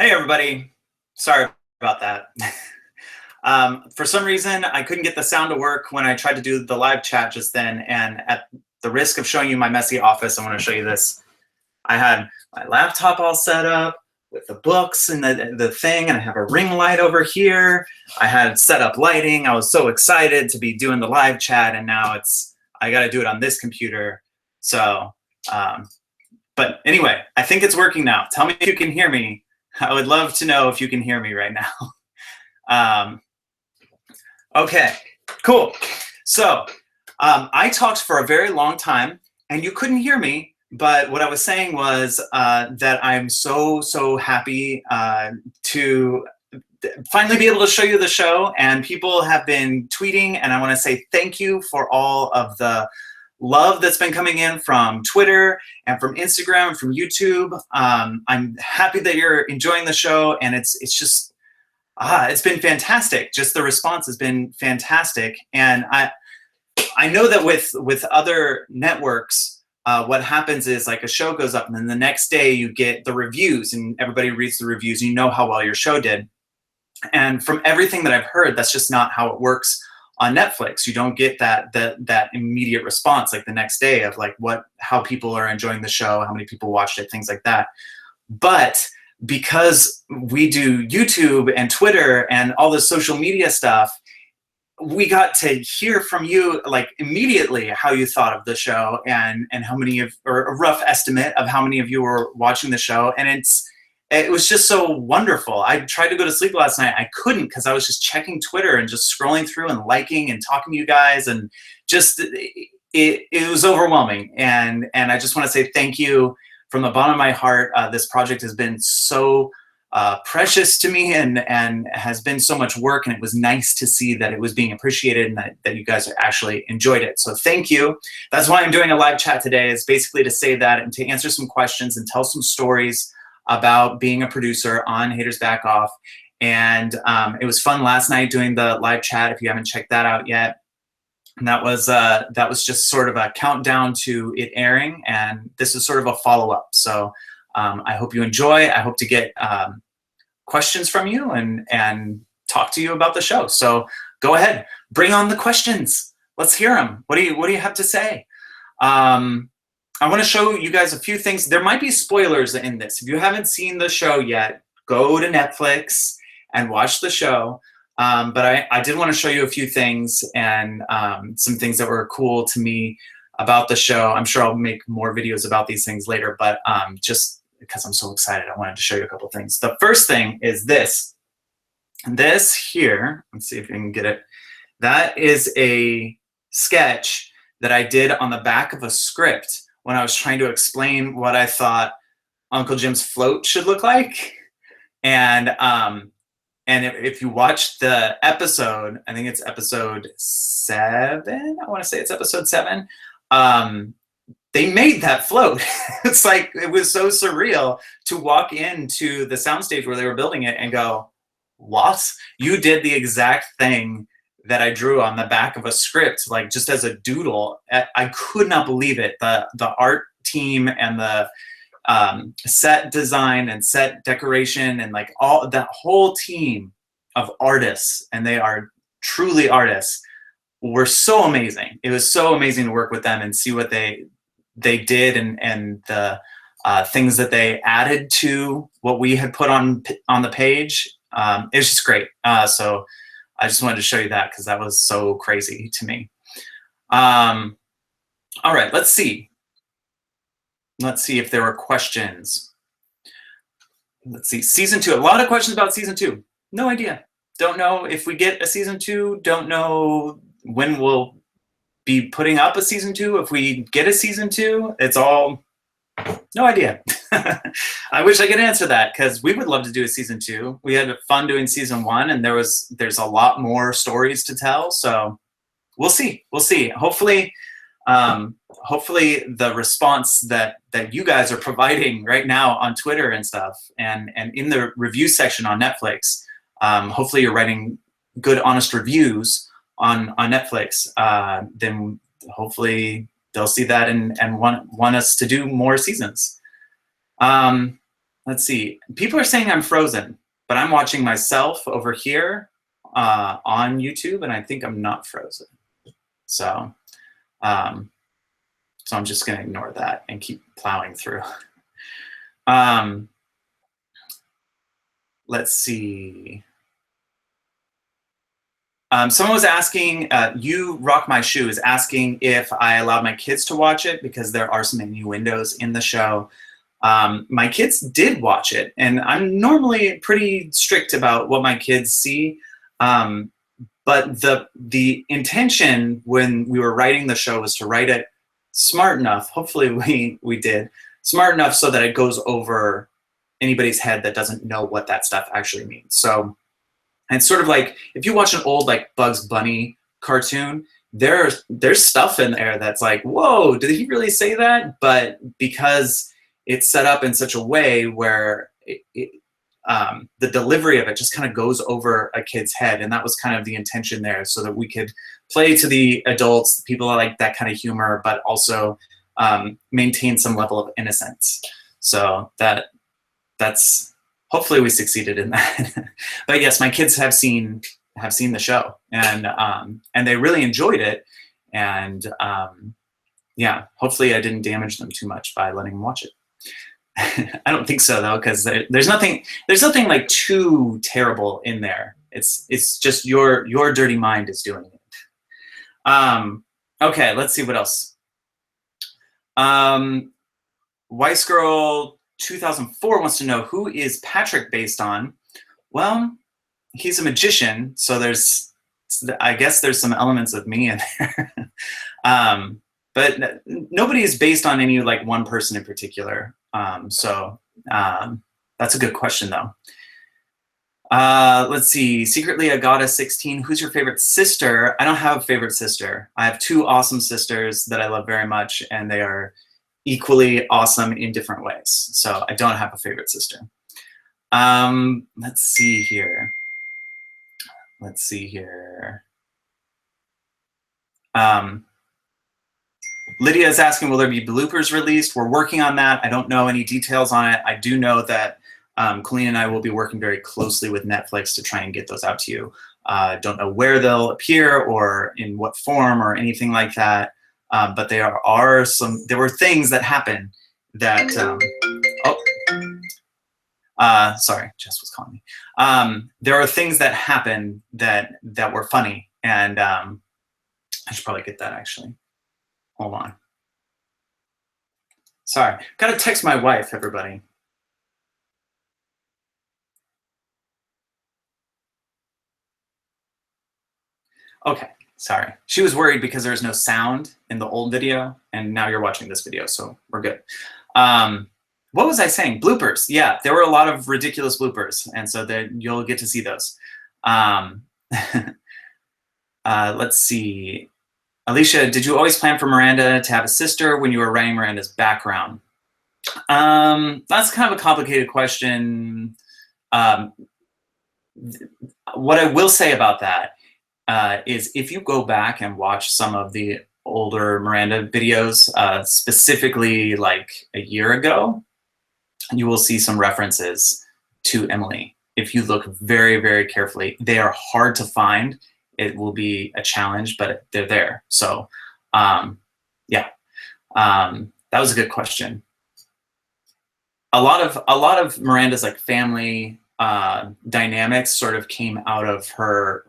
Hey everybody, sorry about that. For some reason, I couldn't get the sound to work when I tried to do the live chat just then, and at the risk of showing you my messy office, I want to show you this. I had my laptop all set up with the books and the thing, and I have a ring light over here. I had set up lighting. I was so excited to be doing the live chat, and now I got to do it on this computer. So, but anyway, I think it's working now. Tell me if you can hear me. I would love to know if you can hear me right now. Okay, cool. So I talked for a very long time and you couldn't hear me, but what I was saying was that I'm so happy to finally be able to show you the show, and people have been tweeting, and I want to say thank you for all of the love that's been coming in from Twitter and from Instagram and from YouTube. I'm happy that you're enjoying the show, and it's just it's been fantastic. Just the response has been fantastic, and I know that with other networks, what happens is like a show goes up, and then the next day you get the reviews, and everybody reads the reviews. And you know how well your show did, and from everything that I've heard, that's just not how it works on Netflix. You don't get that immediate response like the next day of like how people are enjoying the show, how many people watched it, things like that. But because we do YouTube and Twitter and all the social media stuff, we got to hear from you like immediately how you thought of the show, and how many or a rough estimate of how many of you were watching the show. And it was just so wonderful. I tried to go to sleep last night. I couldn't, because I was just checking Twitter and just scrolling through and liking and talking to you guys, and just it was overwhelming. And I just want to say thank you from the bottom of my heart. This project has been so precious to me, and has been so much work, and it was nice to see that it was being appreciated, and that you guys actually enjoyed it. So thank you. That's why I'm doing a live chat today, is basically to say that and to answer some questions and tell some stories about being a producer on Haters Back Off. And it was fun last night doing the live chat, if you haven't checked that out yet. And that was just sort of a countdown to it airing, and this is sort of a follow-up. So I hope you enjoy. I hope to get questions from you and talk to you about the show. So go ahead, bring on the questions. Let's hear them. What do you have to say? I want to show you guys a few things. There might be spoilers in this. If you haven't seen the show yet, go to Netflix and watch the show. But I did want to show you a few things, and some things that were cool to me about the show. I'm sure I'll make more videos about these things later, but just because I'm so excited, I wanted to show you a couple things. The first thing is this. This here, let's see if you can get it. That is a sketch that I did on the back of a script when I was trying to explain what I thought Uncle Jim's float should look like. And if you watch the episode, I think it's episode 7. I want to say it's episode 7. They made that float. It's like, it was so surreal to walk into the soundstage where they were building it and go, what? You did the exact thing that I drew on the back of a script, like just as a doodle. I could not believe it. The art team and the set design and set decoration and like all that whole team of artists, and they are truly artists, were so amazing. It was so amazing to work with them and see what they did, and the things that they added to what we had put on the page. It was just great. So I just wanted to show you that because that was so crazy to me. All right, let's see. Let's see if there were questions. Let's see, season 2. A lot of questions about season 2. No idea. Don't know if we get a season 2. Don't know when we'll be putting up a season 2. If we get a season 2, it's all no idea. I wish I could answer that, because we would love to do a season 2. We had fun doing season 1, and there's a lot more stories to tell. So we'll see. We'll see. Hopefully the response that you guys are providing right now on Twitter and stuff, and in the review section on Netflix, hopefully you're writing good, honest reviews on Netflix. Then hopefully they'll see that and want us to do more seasons. let's see. People are saying I'm frozen, but I'm watching myself over here on YouTube, and I think I'm not frozen. So, so I'm just gonna ignore that and keep plowing through. Let's see. Someone was asking, You Rock My Shoe is asking if I allowed my kids to watch it because there are some innuendos in the show. My kids did watch it, and I'm normally pretty strict about what my kids see. But the intention when we were writing the show was to write it smart enough, hopefully we did, smart enough so that it goes over anybody's head that doesn't know what that stuff actually means. So it's sort of like if you watch an old like Bugs Bunny cartoon, there's stuff in there that's like, whoa, did he really say that? But because it's set up in such a way where the delivery of it just kind of goes over a kid's head, and that was kind of the intention there, so that we could play to the adults, the people that like that kind of humor, but also maintain some level of innocence. So that's hopefully we succeeded in that. But yes, my kids have seen the show, and they really enjoyed it, and yeah, hopefully I didn't damage them too much by letting them watch it. I don't think so though, because there's nothing like too terrible in there. It's just your dirty mind is doing it. Okay, let's see what else. Weiss Girl 2004 wants to know, who is Patrick based on? Well, he's a magician, so I guess there's some elements of me in there. But nobody is based on any like one person in particular. So that's a good question though. Let's see, Secretly a Goddess 16, who's your favorite sister? I don't have a favorite sister. I have two awesome sisters that I love very much, and they are equally awesome in different ways. So I don't have a favorite sister. Let's see here. Lydia is asking, will there be bloopers released? We're working on that. I don't know any details on it. I do know that Colleen and I will be working very closely with Netflix to try and get those out to you. Don't know where they'll appear or in what form or anything like that. But there were things that happen that, sorry, Jess was calling me. There are things that happen that were funny, and I should probably get that actually. Hold on. Sorry, gotta text my wife, everybody. Okay, sorry. She was worried because there's no sound in the old video, and now you're watching this video, so we're good. What was I saying? Bloopers. Yeah, there were a lot of ridiculous bloopers, and so you'll get to see those. Let's see. Alicia, did you always plan for Miranda to have a sister when you were writing Miranda's background? That's kind of a complicated question. What I will say about that is if you go back and watch some of the older Miranda videos, specifically like a year ago, you will see some references to Emily. If you look very, very carefully, they are hard to find. It will be a challenge, but they're there. So yeah, that was a good question. A lot of Miranda's like family dynamics sort of came out of her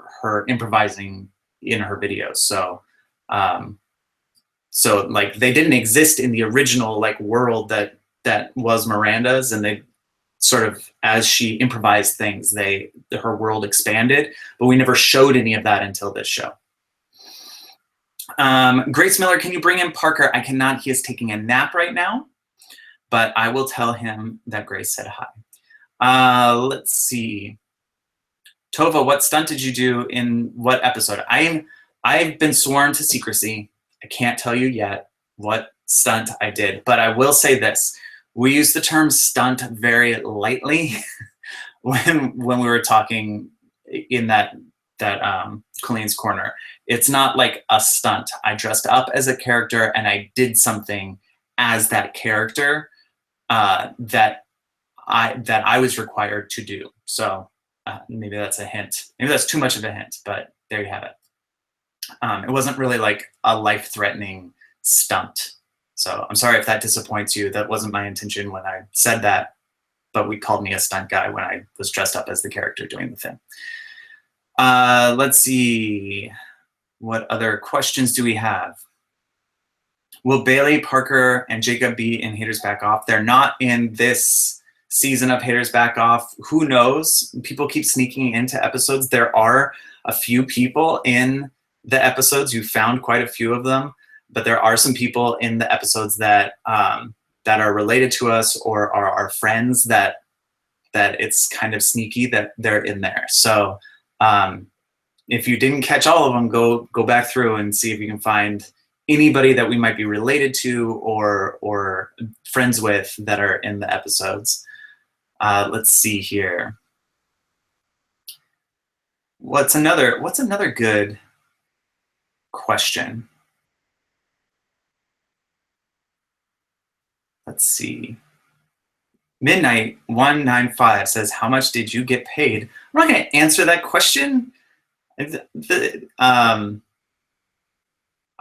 improvising in her videos. So so like they didn't exist in the original like world that was Miranda's, and they sort of, as she improvised things, her world expanded, but we never showed any of that until this show. Grace Miller, can you bring in Parker? I cannot. He is taking a nap right now, but I will tell him that Grace said hi. Let's see. Tova, what stunt did you do in what episode? I've been sworn to secrecy. I can't tell you yet what stunt I did, but I will say this. We use the term stunt very lightly when we were talking in that Colleen's Corner. It's not like a stunt. I dressed up as a character and I did something as that character that that I was required to do. So maybe that's a hint. Maybe that's too much of a hint, but there you have it. It wasn't really like a life-threatening stunt. So I'm sorry if that disappoints you. That wasn't my intention when I said that, but we called me a stunt guy when I was dressed up as the character doing the thing. Let's see. What other questions do we have? Will Bailey, Parker, and Jacob be in Haters Back Off? They're not in this season of Haters Back Off. Who knows? People keep sneaking into episodes. There are a few people in the episodes. You found quite a few of them, but there are some people in the episodes that that are related to us or are our friends that it's kind of sneaky that they're in there. So if you didn't catch all of them, go back through and see if you can find anybody that we might be related to or friends with that are in the episodes. Let's see here. What's another good question? Let's see. Midnight 195 says, how much did you get paid? I'm not going to answer that question. I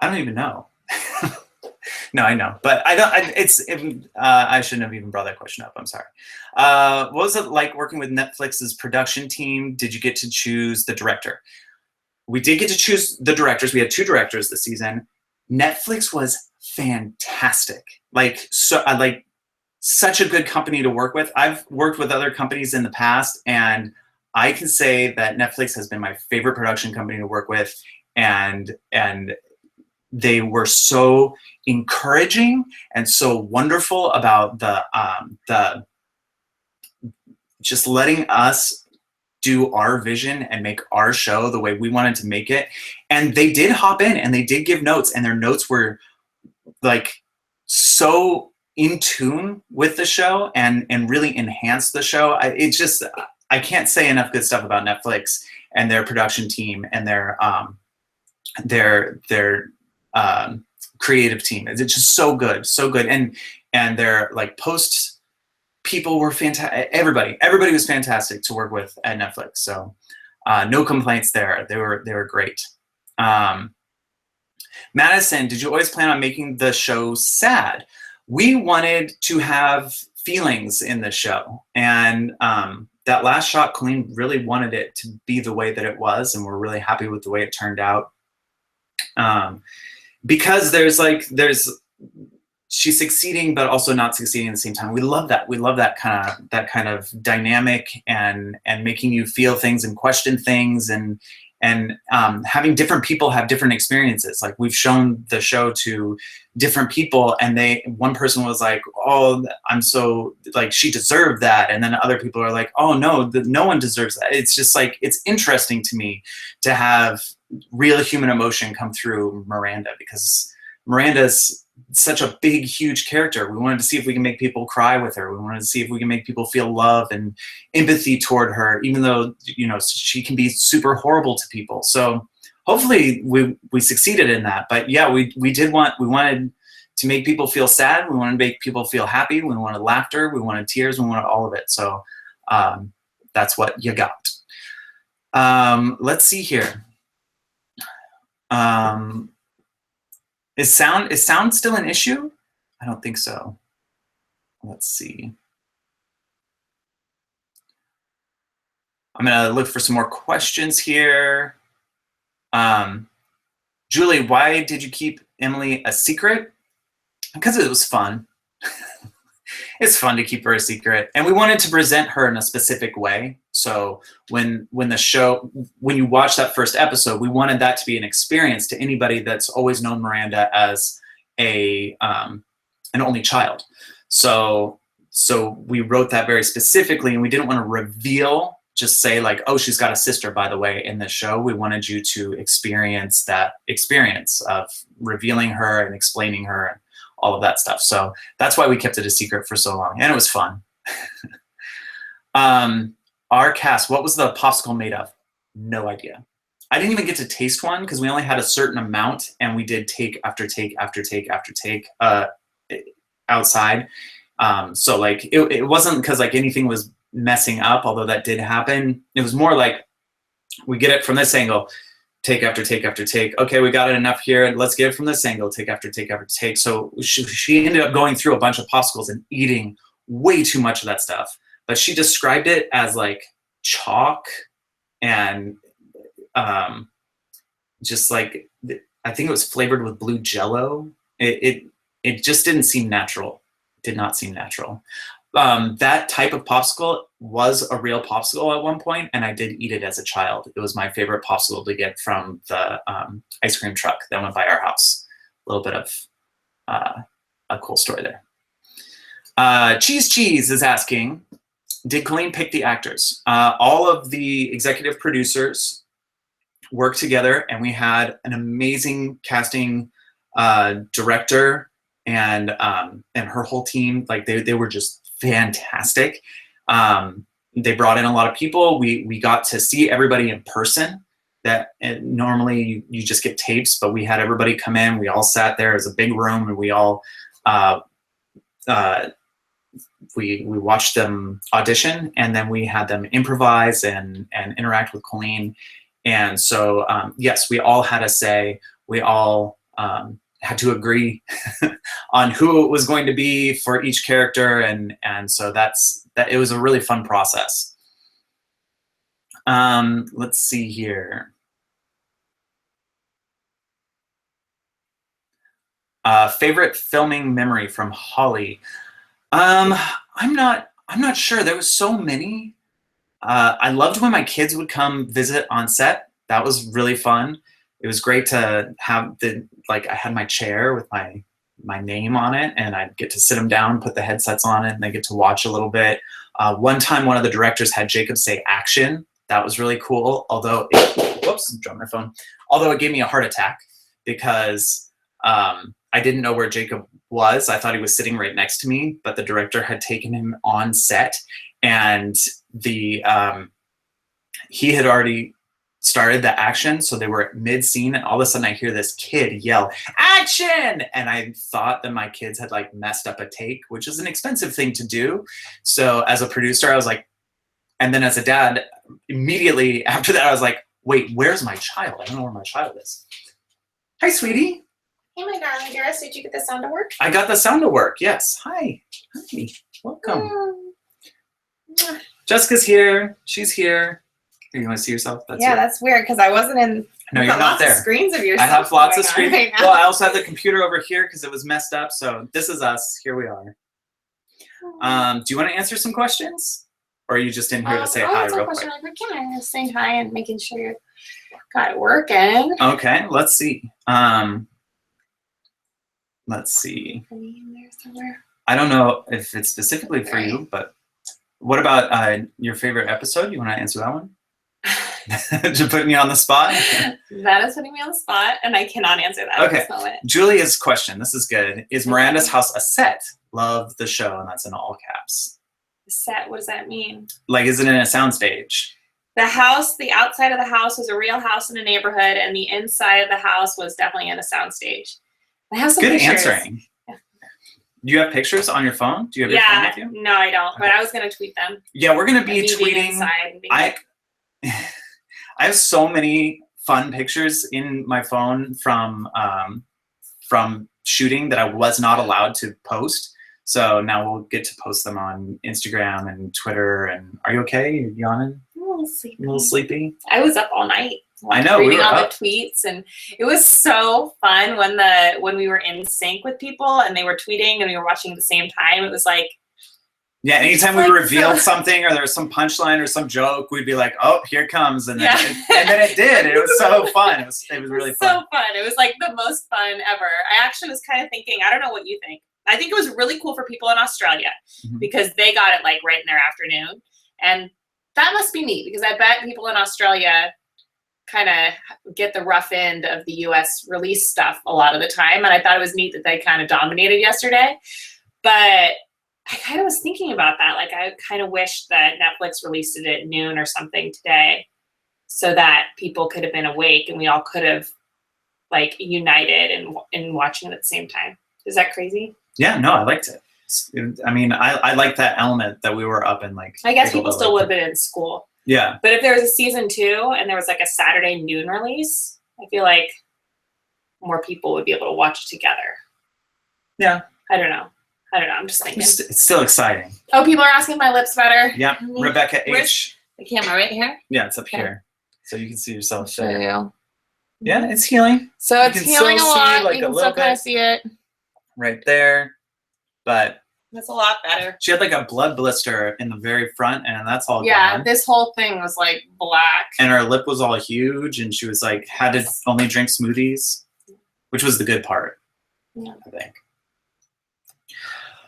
don't even know. No, I know, but I don't. I shouldn't have even brought that question up. I'm sorry. What was it like working with Netflix's production team? Did you get to choose the director? We did get to choose the directors. We had 2 directors this season. Netflix was fantastic. Like such a good company to work with. I've worked with other companies in the past, and I can say that Netflix has been my favorite production company to work with, and they were so encouraging and so wonderful about the just letting us do our vision and make our show the way we wanted to make it. And they did hop in and they did give notes, and their notes were like so in tune with the show and really enhanced the show. I can't say enough good stuff about Netflix and their production team and their creative team. It's just so good, and their like post people were fantastic. Everybody was fantastic to work with at Netflix. So no complaints there. They were great. Madison, did you always plan on making the show sad? We wanted to have feelings in the show, and that last shot, Colleen really wanted it to be the way that it was, and we're really happy with the way it turned out. Because she's succeeding but also not succeeding at the same time. We love that. We love that kind of dynamic and making you feel things and question things and having different people have different experiences. Like we've shown the show to different people, and one person was like, oh, I'm so like, she deserved that. And then other people are like, oh no, no one deserves that. It's just like, it's interesting to me to have real human emotion come through Miranda, because Miranda's such a big, huge character. We wanted to see if we can make people cry with her. We wanted to see if we can make people feel love and empathy toward her, even though, you know, she can be super horrible to people. So hopefully we succeeded in that. But yeah, we wanted to make people feel sad. We wanted to make people feel happy. We wanted laughter. We wanted tears. We wanted all of it. So that's what you got. Let's see here. Is sound still an issue? I don't think so. Let's see. I'm gonna look for some more questions here. Julie, why did you keep Emily a secret? Because it was fun. It's fun to keep her a secret, and we wanted to present her in a specific way. So when you watch that first episode, we wanted that to be an experience to anybody that's always known Miranda as an only child. So we wrote that very specifically, and we didn't want to reveal, just say like, oh, she's got a sister, by the way, in this show. We wanted you to experience that experience of revealing her and explaining her and all of that stuff. So that's why we kept it a secret for so long, and it was fun. Our cast, what was the popsicle made of? No idea. I didn't even get to taste one because we only had a certain amount, and we did take after take after take after take outside. So like it wasn't because like anything was messing up, although that did happen. It was more like we get it from this angle, take after take after take. Okay, we got it enough here. Let's get it from this angle, take after take after take. So she ended up going through a bunch of popsicles and eating way too much of that stuff. But she described it as like chalk and just like, I think it was flavored with blue Jello. It just didn't seem natural. Did not seem natural. That type of popsicle was a real popsicle at one point, and I did eat it as a child. It was my favorite popsicle to get from the ice cream truck that went by our house. A little bit of a cool story there. Cheese is asking, did Colleen pick the actors? All of the executive producers worked together, and we had an amazing casting director and her whole team. Like they were just fantastic. They brought in a lot of people. We got to see everybody in person. That normally you just get tapes, but we had everybody come in. We all sat there. It was a big room, and we all we watched them audition, and then we had them improvise and interact with Colleen. And so yes, we all had a say. We all had to agree on who it was going to be for each character, and so that it was a really fun process. Let's see here. Favorite filming memory from Holly. I'm not sure. There was so many. I loved when my kids would come visit on set. That was really fun. It was great to have I had my chair with my name on it, and I'd get to sit them down, put the headsets on it, and they get to watch a little bit. One time, one of the directors had Jacob say action. That was really cool. Although, whoops, dropped my phone. Although it gave me a heart attack because I didn't know where Jacob was. I thought he was sitting right next to me, but the director had taken him on set, and he had already started the action, so they were mid-scene, and all of a sudden I hear this kid yell, "Action!" And I thought that my kids had like messed up a take, which is an expensive thing to do. So as a producer, I was like, and then as a dad, immediately after that, I was like, wait, where's my child? I don't know where my child is. Hi, sweetie. Hey, my darling dearest, did you get the sound to work? I got the sound to work, yes. Hi. Hi. Welcome. Jessica's here. She's here. You want to see yourself? That's weird because I wasn't in. No, you're not there. Lots of screens of yourself. I have lots of screens. Right, well, I also have the computer over here because it was messed up. So this is us. Here we are. Do you want to answer some questions, or are you just in here to say hi real quick? Yeah, saying hi and making sure you got it working. Okay, let's see. Let's see. I don't know if it's specifically for you, but what about your favorite episode? You want to answer that one? Just putting you on the spot? That is putting me on the spot, and I cannot answer that at this moment. Julia's question, this is good. Is Miranda's house a set? Love the show, and that's in all caps. Set, what does that mean? Like, is it in a soundstage? The house, the outside of the house was a real house in a neighborhood, and the inside of the house was definitely in a soundstage. I have some pictures. Answering. Yeah. Do you have pictures on your phone? Do you have your phone with you? No, I don't, but I was going to tweet them. Yeah, we're going to be tweeting. I have so many fun pictures in my phone from shooting that I was not allowed to post. So now we'll get to post them on Instagram and Twitter. And are you okay? You're yawning? I'm a little sleepy. A little sleepy? I was up all night. I know. Reading all the tweets, and it was so fun when we were in sync with people and they were tweeting and we were watching at the same time. It was like, yeah, anytime we revealed something or there was some punchline or some joke, we'd be like, "Oh, here it comes!" And then it did. It was so fun. It was really fun. So fun. It was like the most fun ever. I actually was kind of thinking, I don't know what you think. I think it was really cool for people in Australia because they got it like right in their afternoon, and that must be neat because I bet people in Australia kind of get the rough end of the US release stuff a lot of the time. And I thought it was neat that they kind of dominated yesterday. But I kind of was thinking about that. Like, I kind of wish that Netflix released it at noon or something today so that people could have been awake and we all could have like united and watching it at the same time. Is that crazy? Yeah, no, I liked it. I mean, I like that element that we were up in like. I guess able people to, still like, would have been in school. Yeah. But if there was a season 2 and there was like a Saturday noon release, I feel like more people would be able to watch it together. Yeah. I don't know. I'm just thinking. It's still exciting. Oh, people are asking if my lips better. Yeah. Rebecca Where's H. the camera right here? Yeah, it's up Okay. here. So you can see yourself Show there. you. Yeah, it's healing So You it's can healing a still see, lot. like, You a can little still kind of bit. see it. right there. But That's a lot better. she had like a blood blister in the very front, and that's all Yeah, gone. this whole thing was like black. And her lip was all huge, and she was like, had to only drink smoothies, which was the good part, Yeah. I think.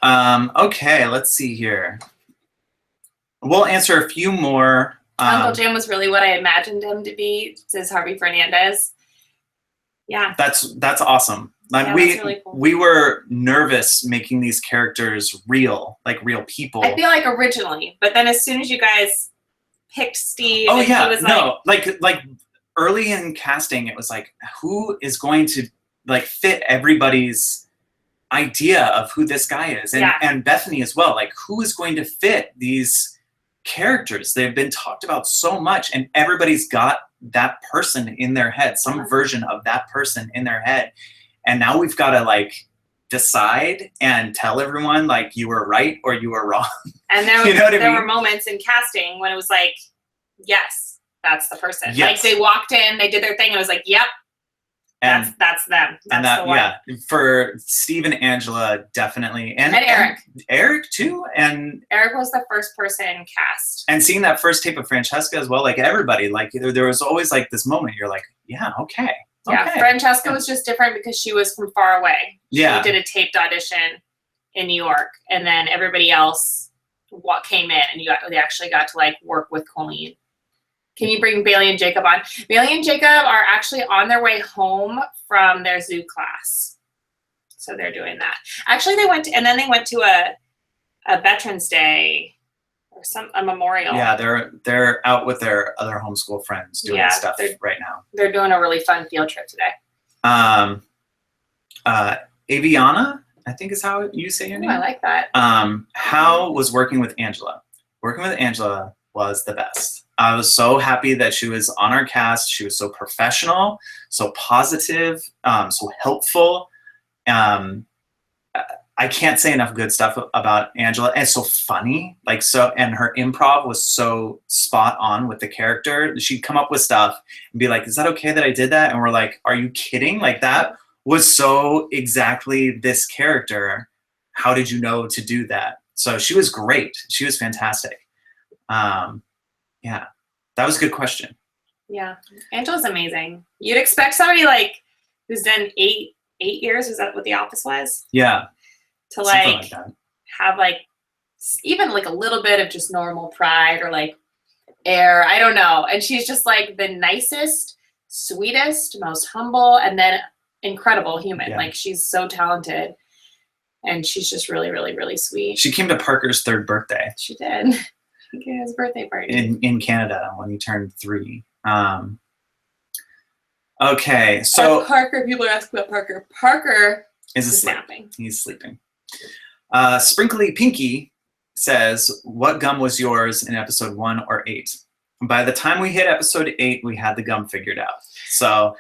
Okay, let's see here. We'll answer a few more. Uncle Jim was really what I imagined him to be, says Harvey Fernandez. Yeah. That's awesome. Like Yeah, we that's really cool. we were nervous making these characters real, like real people. I feel like originally, but then as soon as you guys picked Steve, Oh and yeah, he was no, like early in casting, it was like, who is going to like fit everybody's idea of who this guy is, and Yeah. and Bethany as well. Like, who is going to fit these characters? They've been talked about so much, and everybody's got that person in their head, some Uh-huh. version of that person in their head, and now we've got to like decide and tell everyone like you were right or you were wrong. And there, You know what I there mean? were moments in casting when it was like, yes, that's the person. Yes. Like they walked in, they did their thing, and it was like, yep, And that's them. That's and that the one. yeah, for Steve and Angela definitely, and Eric. Eric too, and Eric was the first person cast. seeing that first tape of Francesca as well, like everybody, like there was always like this moment you're like, yeah, okay. Yeah, Okay. Francesca was just different because she was from far away. Yeah. She did a taped audition in New York, and then everybody else came in, and they actually got to like work with Colleen. Can you bring Bailey and Jacob on? Bailey and Jacob are actually on their way home from their zoo class, so they're doing that. Actually, they went to a Veterans Day or a memorial. Yeah, they're out with their other homeschool friends doing Yeah, stuff they're- right now. They're doing a really fun field trip today. Aviana, I think is how you say your Ooh, name. I like that. How was working with Angela? Working with Angela was the best. I was so happy that she was on our cast. She was so professional, so positive, so helpful. I can't say enough good stuff about Angela. And so funny, and her improv was so spot on with the character. She'd come up with stuff and be like, "Is that okay that I did that?" And we're like, "Are you kidding? Like that was so exactly this character. How did you know to do that?" So she was great. She was fantastic. Yeah, that was a good question. Yeah, Angela's amazing. You'd expect somebody like who's done eight years. Is that what The Office was? Yeah, To something like that. have like even like a little bit of just normal pride or like air. I don't know. And she's just like the nicest, sweetest, most humble, and then incredible human. Yeah. Like she's so talented, and she's just really, really, really sweet. She came to Parker's 3rd birthday She did. He gave his birthday party. in Canada when he turned 3. Okay, so Parker, people are asking about Parker. Parker is is asleep. napping. He's sleeping. Sprinkly Pinky says, "What gum was yours in episode 1 or 8?" By the time we hit episode 8, we had the gum figured out. So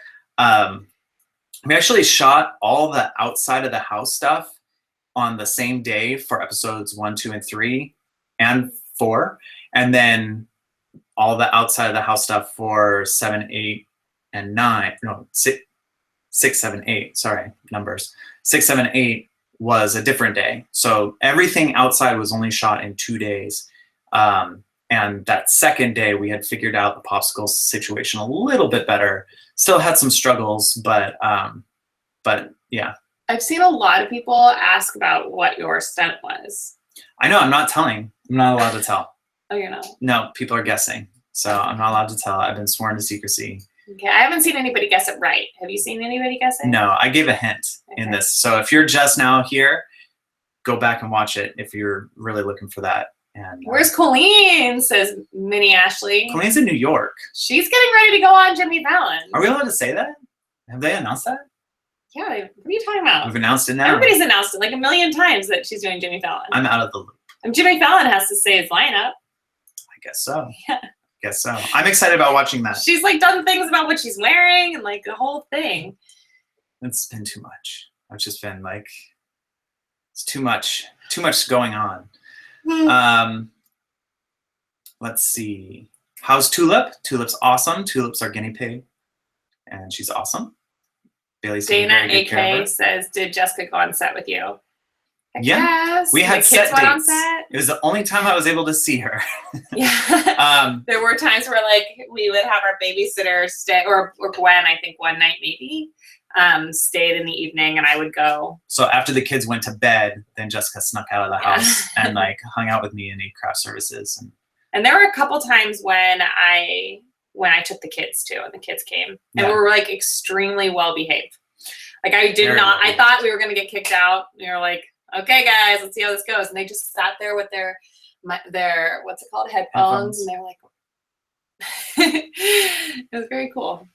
we actually shot all the outside of the house stuff on the same day for episodes 1, 2, and 3, and 4, and then all the outside of the house stuff for 7, 8, and 9. No, 6, 7, 8. Sorry, numbers. 6, 7, 8 was a different day. So everything outside was only shot in 2 days. And that second day, we had figured out the popsicle situation a little bit better. Still had some struggles, but yeah. I've seen a lot of people ask about what your stunt was. I know, I'm not telling. I'm not allowed to tell. Oh, you know. No, people are guessing. So I'm not allowed to tell. I've been sworn to secrecy. Okay, I haven't seen anybody guess it right. Have you seen anybody guess it? No, I gave a hint in Okay. this. So if you're just now here, go back and watch it if you're really looking for that. And Where's Colleen? Says Minnie Ashley. Colleen's in New York. She's getting ready to go on Jimmy Fallon. Are we allowed to say that? Have they announced that? Yeah, what are you talking about? We've announced it now. Everybody's announced it like a million times that she's doing Jimmy Fallon. I'm out of the loop. And Jimmy Fallon has to say his lineup. I guess so. Yeah. Guess so. I'm excited about watching that. She's like done things about what she's wearing and like the whole thing. It's been too much. I've just been like, it's too much going on. Let's see. How's Tulip? Tulip's awesome. Tulip's our guinea pig, and she's awesome. Bailey's taking Dana very good care of AK says, "Did Jessica go on set with you?" Yeah. Yes. We had the set kids went on dates. set. It was the only time I was able to see her. Yeah. There were times where like we would have our babysitter stay, or Gwen, I think one night maybe, stayed in the evening, and I would go. So after the kids went to bed, then Jessica snuck out of the house and like hung out with me and ate craft services. And there were a couple times when I took the kids too, and the kids came, and we were like extremely well behaved. Like I did not. I thought we were gonna get kicked out. We were like, okay, guys, let's see how this goes. And they just sat there with their what's it called, headphones, and they were like, it was very cool.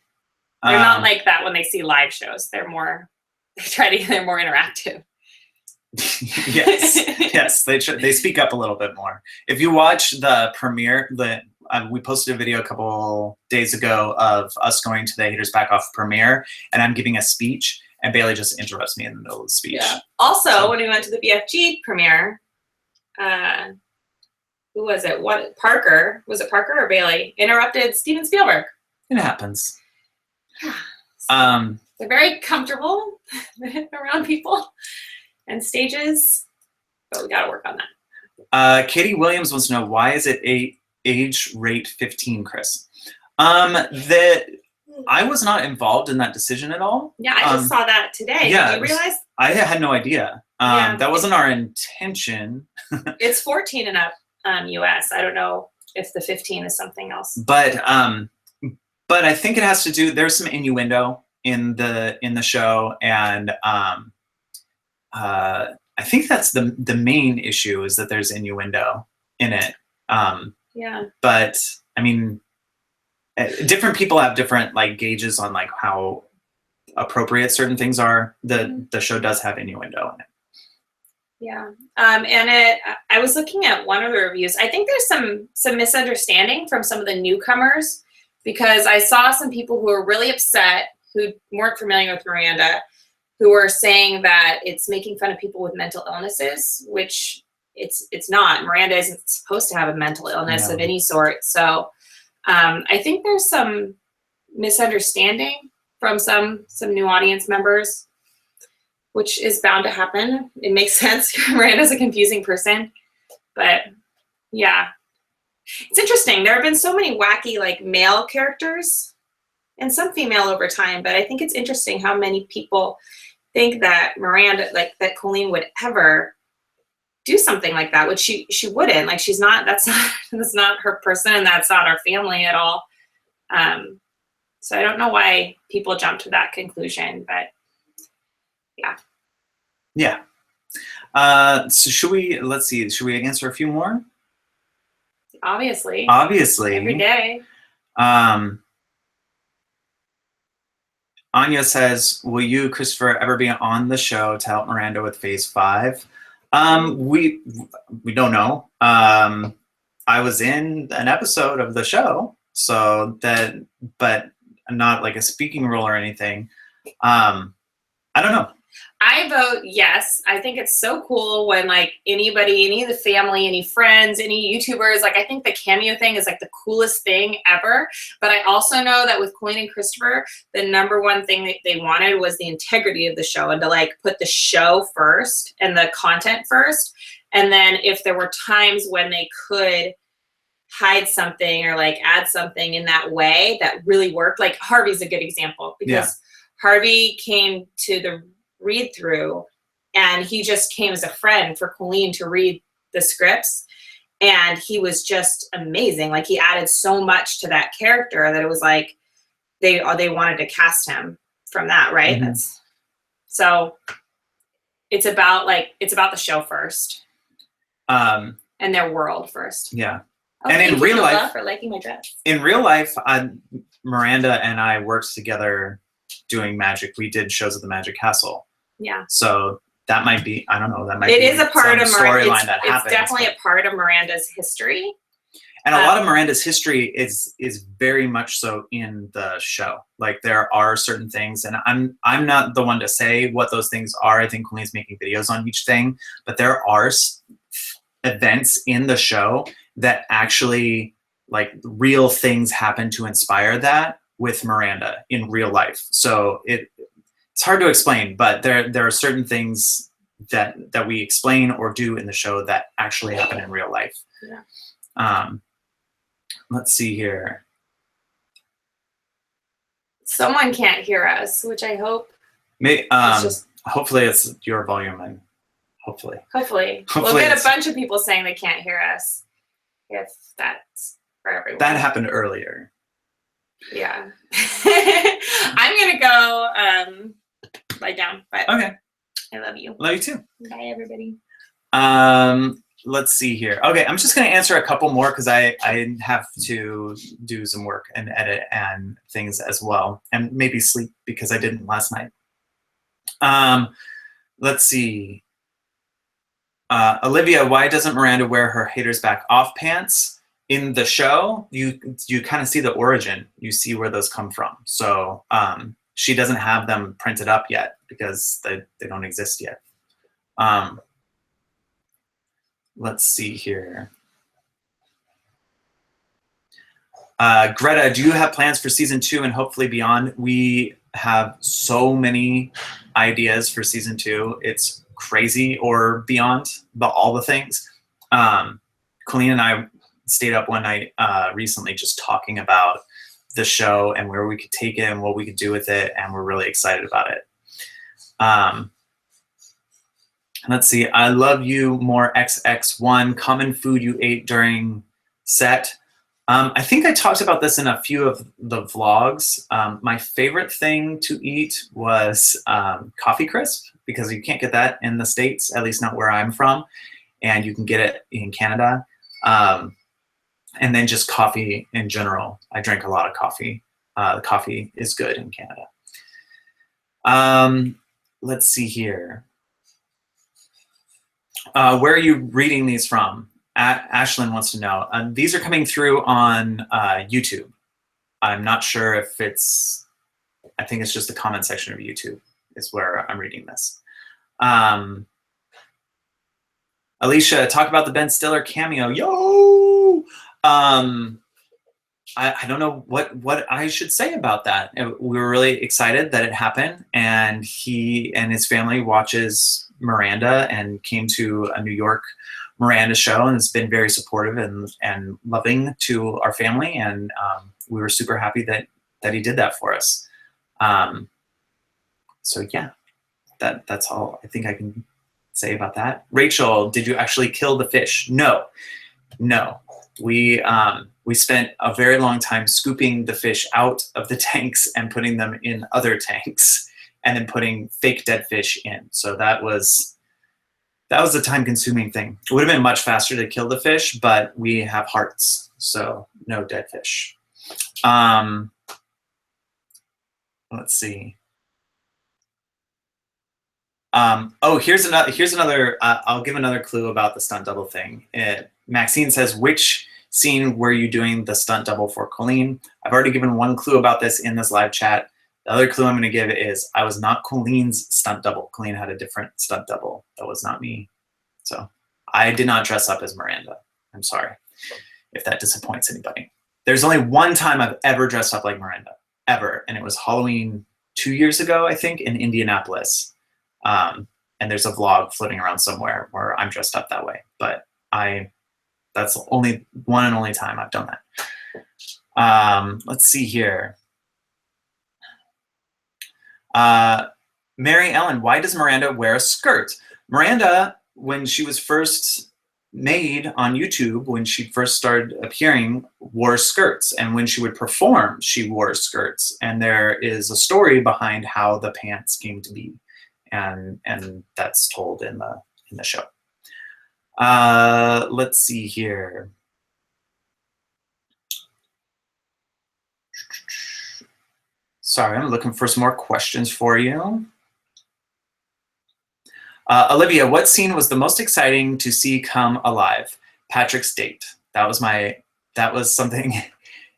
They're not like that when they see live shows. They're more interactive. yes, they speak up a little bit more. If you watch the premiere, we posted a video a couple days ago of us going to the Haters Back Off premiere, and I'm giving a speech, and Bailey just interrupts me in the middle of the speech. Yeah. Also, when we went to the BFG premiere, who was it? Parker? Was it Parker or Bailey? Interrupted Steven Spielberg. It happens. They're very comfortable around people and stages, but we got to work on that. Katie Williams wants to know, why is it age rate 15, Chris? I was not involved in that decision at all. Yeah, I just saw that today. Yeah, Did you realize? I had no idea. That wasn't our intention. It's 14 and up, US. I don't know if the 15 is something else. But I think it has to do. There's some innuendo in the show, and I think that's the main issue, is that there's innuendo in it. Yeah. But I mean, different people have different like gauges on like how appropriate certain things are. The show does have innuendo in it. Yeah. And I was looking at one of the reviews. I think there's some misunderstanding from some of the newcomers, because I saw some people who were really upset, who weren't familiar with Miranda, who were saying that it's making fun of people with mental illnesses, which it's not. Miranda isn't supposed to have a mental illness of any sort. So I think there's some misunderstanding from some new audience members, which is bound to happen. It makes sense. Miranda's a confusing person, but yeah. It's interesting. There have been so many wacky like male characters and some female over time, but I think it's interesting how many people think that Miranda, like that Colleen would ever do something like that, which she wouldn't. Like she's not, that's not her person, and that's not our family at all. So I don't know why people jump to that conclusion, but yeah. Yeah. So should we answer a few more? Obviously. Every day. Anya says, will you, Christopher, ever be on the show to help Miranda with phase 5? We don't know. I was in an episode of the show, but not like a speaking role or anything. I don't know. I vote yes. I think it's so cool when like anybody, any of the family, any friends, any YouTubers, like I think the cameo thing is like the coolest thing ever. But I also know that with Colleen and Christopher, the number one thing that they wanted was the integrity of the show, and to like put the show first and the content first. And then if there were times when they could hide something or like add something in that way that really worked, like Harvey's a good example, because Harvey came to the read through and he just came as a friend for Colleen to read the scripts, and he was just amazing. Like he added so much to that character that it was like they wanted to cast him from that, right? Mm-hmm. That's so it's about the show first, and their world first. Yeah. Oh, and in real life, for liking my dress. In real life, Miranda and I worked together doing magic, we did shows at the Magic Castle. Yeah. So that might be, I don't know, that might It be is a part of storyline that it's happens. definitely a part of Miranda's history. And a lot of Miranda's history is very much so in the show. Like there are certain things, and I'm not the one to say what those things are. I think Colleen's making videos on each thing, but there are events in the show that actually, like, real things happen to inspire that with Miranda in real life. So it's hard to explain, but there are certain things that we explain or do in the show that actually happen in real life. Yeah. Let's see here. Someone can't hear us, which I hope. Hopefully it's your volume, and hopefully we'll get a bunch of people saying they can't hear us. If that's for everyone. That happened earlier. Yeah. I'm gonna go lie down, but okay. I love you. Love you too. Bye, everybody. Let's see here. Okay, I'm just gonna answer a couple more because I have to do some work and edit and things as well, and maybe sleep because I didn't last night. Let's see. Olivia, why doesn't Miranda wear her haters back off pants? In the show, you kind of see the origin. You see where those come from. So she doesn't have them printed up yet because they don't exist yet. Let's see here. Greta, do you have plans for season 2 and hopefully beyond? We have so many ideas for season 2. It's crazy, or beyond, but all the things. Colleen and I stayed up one night recently just talking about the show and where we could take it and what we could do with it, and we're really excited about it. Let's see. I love you more XX1. Common food you ate during set. I think I talked about this in a few of the vlogs. My favorite thing to eat was coffee crisp, because you can't get that in the States, at least not where I'm from, and you can get it in Canada. And then just coffee in general. I drink a lot of coffee. The coffee is good in Canada. Let's see here. Where are you reading these from? Ashlyn wants to know. These are coming through on YouTube. I'm not sure if it's, I think it's just the comment section of YouTube is where I'm reading this. Alicia, talk about the Ben Stiller cameo. Yo! I don't know what I should say about that. We were really excited that it happened, and he and his family watches Miranda and came to a New York Miranda show and has been very supportive and loving to our family, and we were super happy that he did that for us. So yeah, that's all I think I can say about that. Rachel, did you actually kill the fish? No. We spent a very long time scooping the fish out of the tanks and putting them in other tanks, and then putting fake dead fish in. So that was a time-consuming thing. It would have been much faster to kill the fish, but we have hearts, so no dead fish. Let's see. Oh, here's another. I'll give another clue about the stunt double thing. Maxine says, which scene were you doing the stunt double for Colleen? I've already given one clue about this in this live chat. The other clue I'm going to give is I was not Colleen's stunt double. Colleen had a different stunt double. That was not me. So I did not dress up as Miranda. I'm sorry if that disappoints anybody. There's only one time I've ever dressed up like Miranda, ever. And it was Halloween 2 years ago, I think, in Indianapolis. And there's a vlog floating around somewhere where I'm dressed up that way. But that's the only one and only time I've done that. Let's see here. Mary Ellen, why does Miranda wear a skirt? Miranda, when she was first made on YouTube, when she first started appearing, wore skirts. And when she would perform, she wore skirts. And there is a story behind how the pants came to be. And that's told in the show. Let's see here. Sorry, I'm looking for some more questions for you. Olivia, what scene was the most exciting to see come alive? Patrick's date. That was something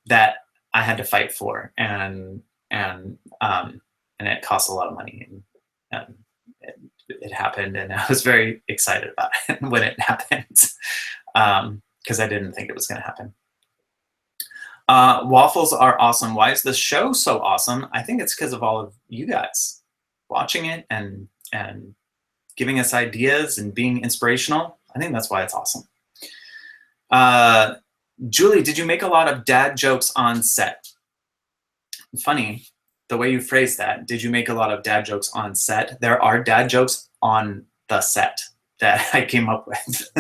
that I had to fight for, and it cost a lot of money, and it happened, and I was very excited about it when it happened, because I didn't think it was going to happen. Waffles are awesome. Why is the show so awesome? I think it's because of all of you guys watching it and giving us ideas and being inspirational. I think that's why it's awesome. Julie, did you make a lot of dad jokes on set? Funny, the way you phrased that. Did you make a lot of dad jokes on set? There are dad jokes on the set that I came up with.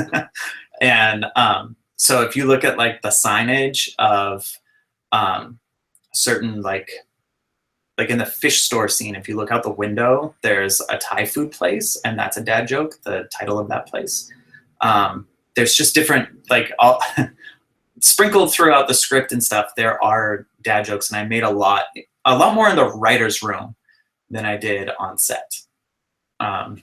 And so if you look at like the signage of certain like in the fish store scene, if you look out the window, there's a Thai food place, and that's a dad joke, the title of that place. There's just different, like, all sprinkled throughout the script and stuff, there are dad jokes, and I made a lot more in the writer's room than I did on set. On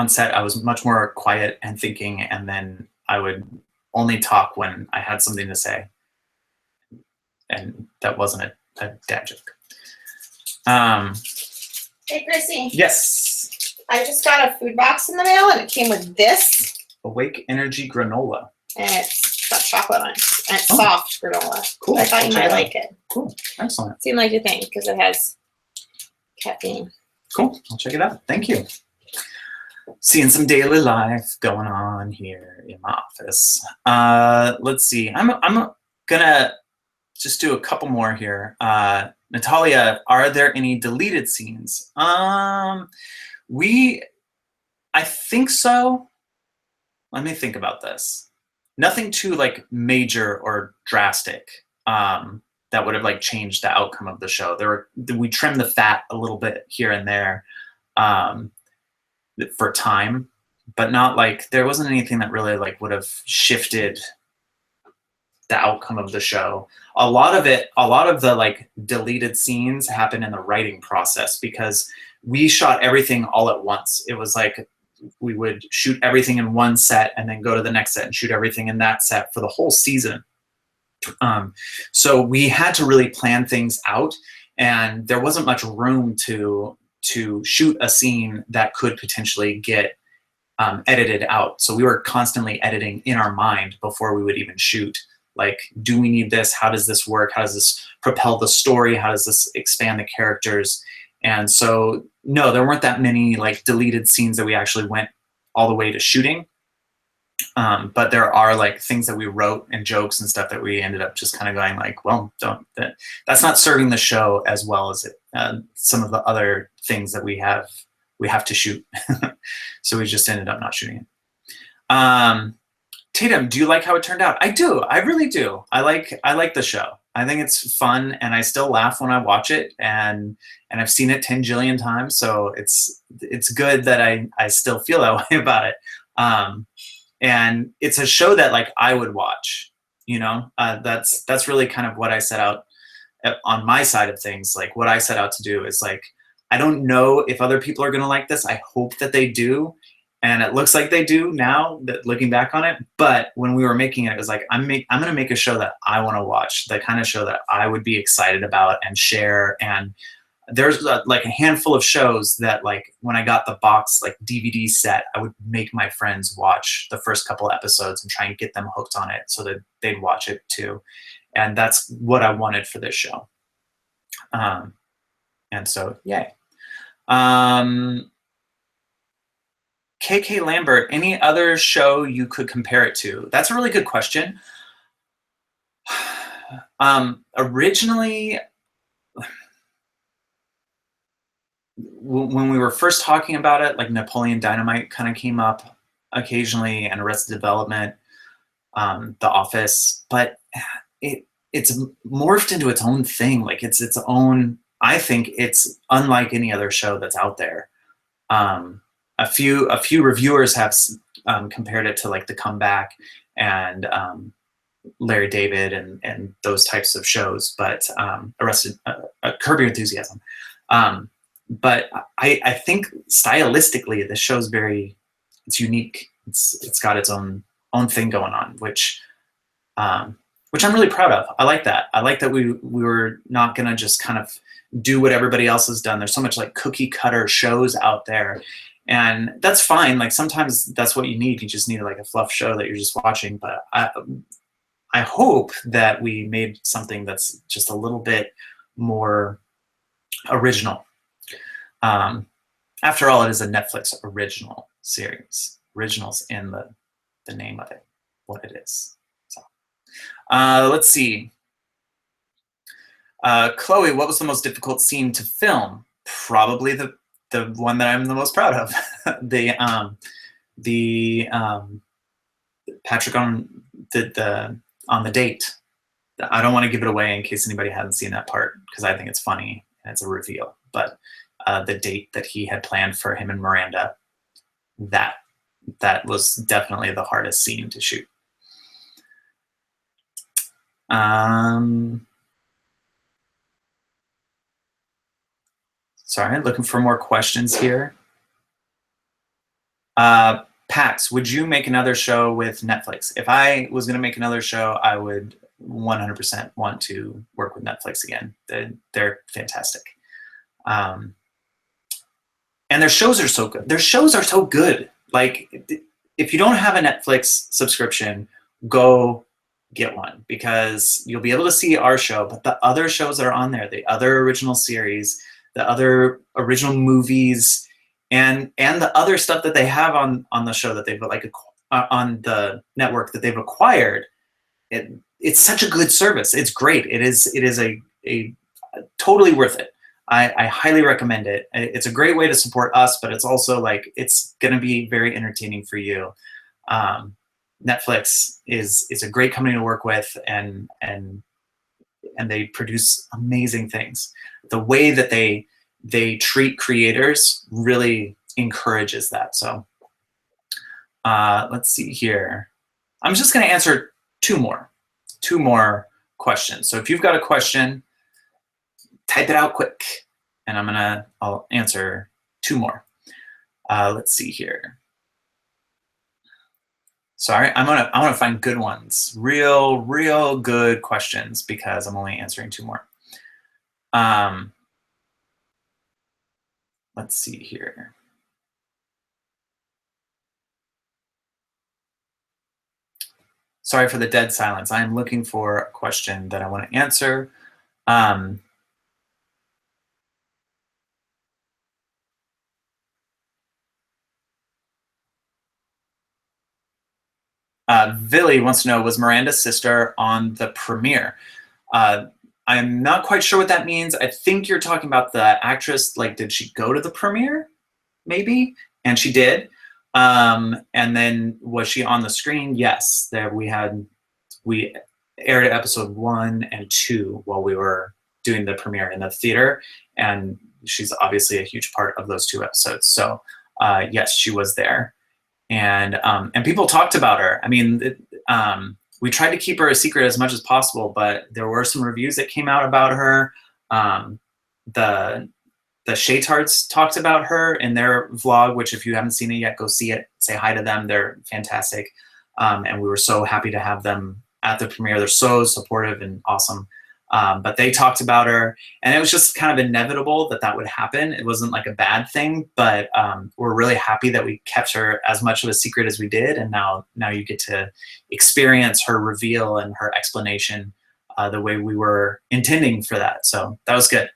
set, I was much more quiet and thinking, and then I would only talk when I had something to say. And that wasn't a dad joke. Hey, Chrissy. Yes. I just got a food box in the mail, and it came with this. Awake Energy granola. And it's got chocolate on it. And it's Oh. soft granola. Cool. I thought you I'll check might it out. like it. Cool. Excellent. Seemed like your thing because it has caffeine. Cool. I'll check it out. Thank you. Seeing some daily life going on here in my office. Let's see. I'm gonna just do a couple more here. Natalia, are there any deleted scenes? I think so. Let me think about this. Nothing too like major or drastic that would have like changed the outcome of the show. We trimmed the fat a little bit here and there for time, but not like there wasn't anything that really like would have shifted the outcome of the show. A lot of the like deleted scenes happen in the writing process because we shot everything all at once. It was like we would shoot everything in one set and then go to the next set and shoot everything in that set for the whole season. So we had to really plan things out, and there wasn't much room to shoot a scene that could potentially get edited out. So we were constantly editing in our mind before we would even shoot. Like, do we need this? How does this work? How does this propel the story? How does this expand the characters? And so, no, there weren't that many like deleted scenes that we actually went all the way to shooting. But there are like things that we wrote and jokes and stuff that we ended up just kind of going like, well, that's not serving the show as well as some of the other things that we have to shoot. So we just ended up not shooting it. Tatum, do you like how it turned out? I do. I really do. I like the show. I think it's fun, and I still laugh when I watch it, and I've seen it 10 jillion times, so it's good that I still feel that way about it. And it's a show that like I would watch, you know. That's really kind of what I set out on my side of things. Like, what I set out to do is like, I don't know if other people are gonna like this. I hope that they do. And it looks like they do now, that looking back on it. But when we were making it, it was like, I'm going to make a show that I want to watch, the kind of show that I would be excited about and share. And there's like a handful of shows that like when I got the box like DVD set, I would make my friends watch the first couple episodes and try and get them hooked on it so that they'd watch it too. And that's what I wanted for this show. And so, yay. KK Lambert, any other show you could compare it to? That's a really good question. Originally, when we were first talking about it, like Napoleon Dynamite kind of came up occasionally, and Arrested Development, The Office, but it's morphed into its own thing. Like it's its own. I think it's unlike any other show that's out there. A few reviewers have compared it to like The Comeback and Larry David and those types of shows, but Curb Your Enthusiasm. But I think stylistically the show's it's unique. It's got its own thing going on, which I'm really proud of. I like that. I like that we were not gonna just kind of do what everybody else has done. There's so much like cookie cutter shows out there, and that's fine. Like sometimes that's what you need. You just need like a fluff show that you're just watching. But I hope that we made something that's just a little bit more original. After all, it is a Netflix original series. Originals in the name of it, what it is. So, let's see. Chloe, what was the most difficult scene to film? Probably the one that I'm the most proud of. Patrick on the date. I don't want to give it away in case anybody hasn't seen that part because I think it's funny and it's a reveal. But the date that he had planned for him and Miranda, that was definitely the hardest scene to shoot. Sorry, looking for more questions here. Pax, would you make another show with Netflix? If I was going to make another show, I would 100% want to work with Netflix again. They're fantastic. And their shows are so good. Their shows are so good. Like, if you don't have a Netflix subscription, go get one because you'll be able to see our show, but the other shows that are on there, the other original series, the other original movies, and the other stuff that they have on the show that they've like on the network that they've acquired, it's such a good service. It's great. It is a totally worth it. I highly recommend it. It's a great way to support us, but it's also like it's going to be very entertaining for you. Netflix is a great company to work with, and they produce amazing things. The way that they treat creators really encourages that. So let's see here. I'm just going to answer two more questions. So if you've got a question, type it out quick, and I'll answer two more. Let's see here. Sorry, I want to find good ones, real good questions because I'm only answering two more. Let's see here. Sorry for the dead silence. I am looking for a question that I want to answer. Villy wants to know, was Miranda's sister on the premiere? I'm not quite sure what that means. I think you're talking about the actress, like, did she go to the premiere? Maybe, and she did. And then was she on the screen? Yes, we aired episode 1 and 2 while we were doing the premiere in the theater, and she's obviously a huge part of those 2 episodes. So yes, she was there. And people talked about her. I mean, we tried to keep her a secret as much as possible, but there were some reviews that came out about her. The Shaytards talked about her in their vlog, which if you haven't seen it yet, go see it. Say hi to them. They're fantastic. And we were so happy to have them at the premiere. They're so supportive and awesome. But they talked about her, and it was just kind of inevitable that would happen. It wasn't like a bad thing, but we're really happy that we kept her as much of a secret as we did, and now you get to experience her reveal and her explanation the way we were intending for that. So that was good.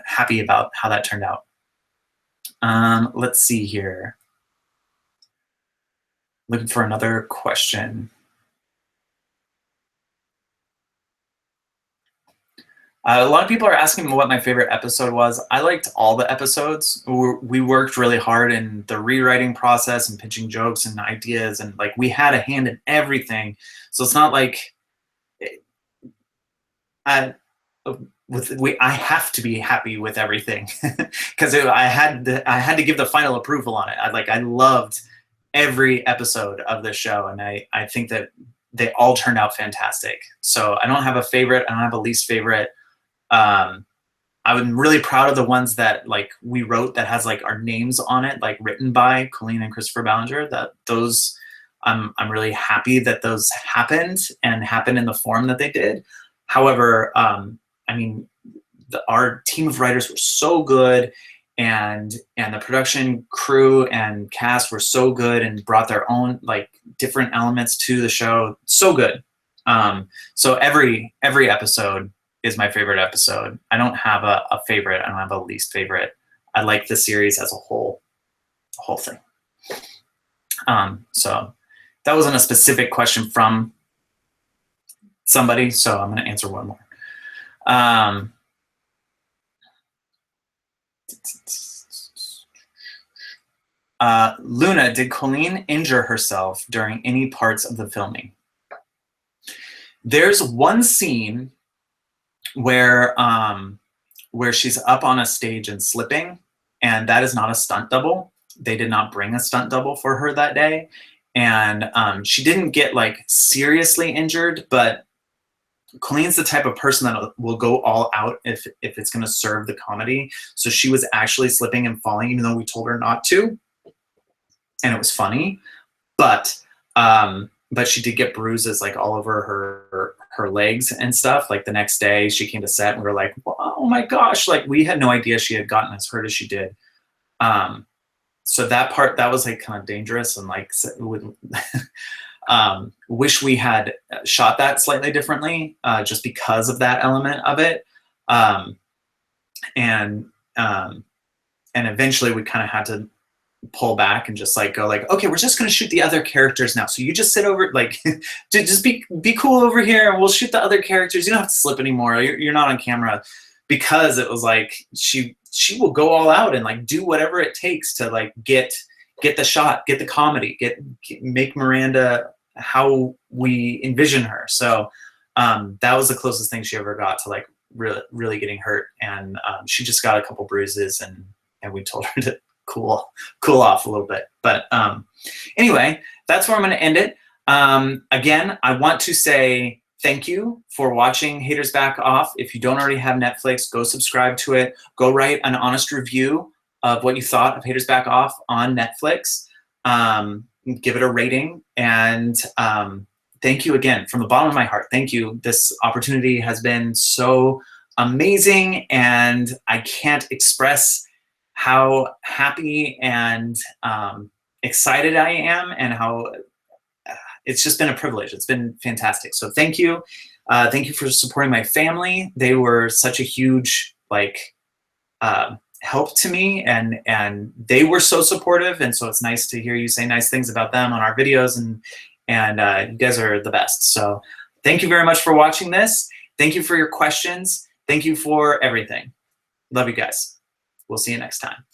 Happy about how that turned out. Let's see here. Looking for another question. A lot of people are asking me what my favorite episode was. I liked all the episodes. We worked really hard in the rewriting process and pitching jokes and ideas, and like we had a hand in everything. So it's not like I have to be happy with everything because I had to give the final approval on it. I loved every episode of the show, and I think that they all turned out fantastic. So I don't have a favorite. I don't have a least favorite. I'm really proud of the ones that like we wrote that has like our names on it, like written by Colleen and Christopher Ballinger. That those, I'm really happy that those happened and happened in the form that they did. However, I mean, our team of writers were so good, and the production crew and cast were so good and brought their own like different elements to the show. So good. So every episode is my favorite episode. I don't have a favorite. I don't have a least favorite. I like the series as a whole thing. So that wasn't a specific question from somebody, so I'm gonna answer one more. Luna, did Colleen injure herself during any parts of the filming? There's one scene where she's up on a stage and slipping, and that is not a stunt double. They did not bring a stunt double for her that day, and she didn't get like seriously injured, but Colleen's the type of person that will go all out if it's going to serve the comedy. So she was actually slipping and falling, even though we told her not to, and it was funny, but she did get bruises like all over her legs and stuff. Like the next day she came to set and we were like, oh my gosh, like we had no idea she had gotten as hurt as she did. So that part, that was like kind of dangerous, and like wish we had shot that slightly differently, just because of that element of it. And eventually we kind of had to pull back and just like go like, okay, we're just gonna shoot the other characters now. So you just sit over, like, just be cool over here, and we'll shoot the other characters. You don't have to slip anymore. You're not on camera, because it was like she will go all out and like do whatever it takes to like get the shot, get the comedy, make Miranda how we envision her. So that was the closest thing she ever got to like really getting hurt, and she just got a couple bruises, and we told her to cool off a little bit. But anyway, that's where I'm going to end it. Again, I want to say thank you for watching Haters Back Off. If you don't already have Netflix, go subscribe to it. Go write an honest review of what you thought of Haters Back Off on Netflix. Give it a rating, and thank you again from the bottom of my heart. Thank you. This opportunity has been so amazing, and I can't express how happy and excited I am, and how it's just been a privilege. It's been fantastic. So thank you. Thank you for supporting my family. They were such a huge like help to me, and they were so supportive, and so it's nice to hear you say nice things about them on our videos, and you guys are the best. So thank you very much for watching this. Thank you for your questions. Thank you for everything. Love you guys. We'll see you next time.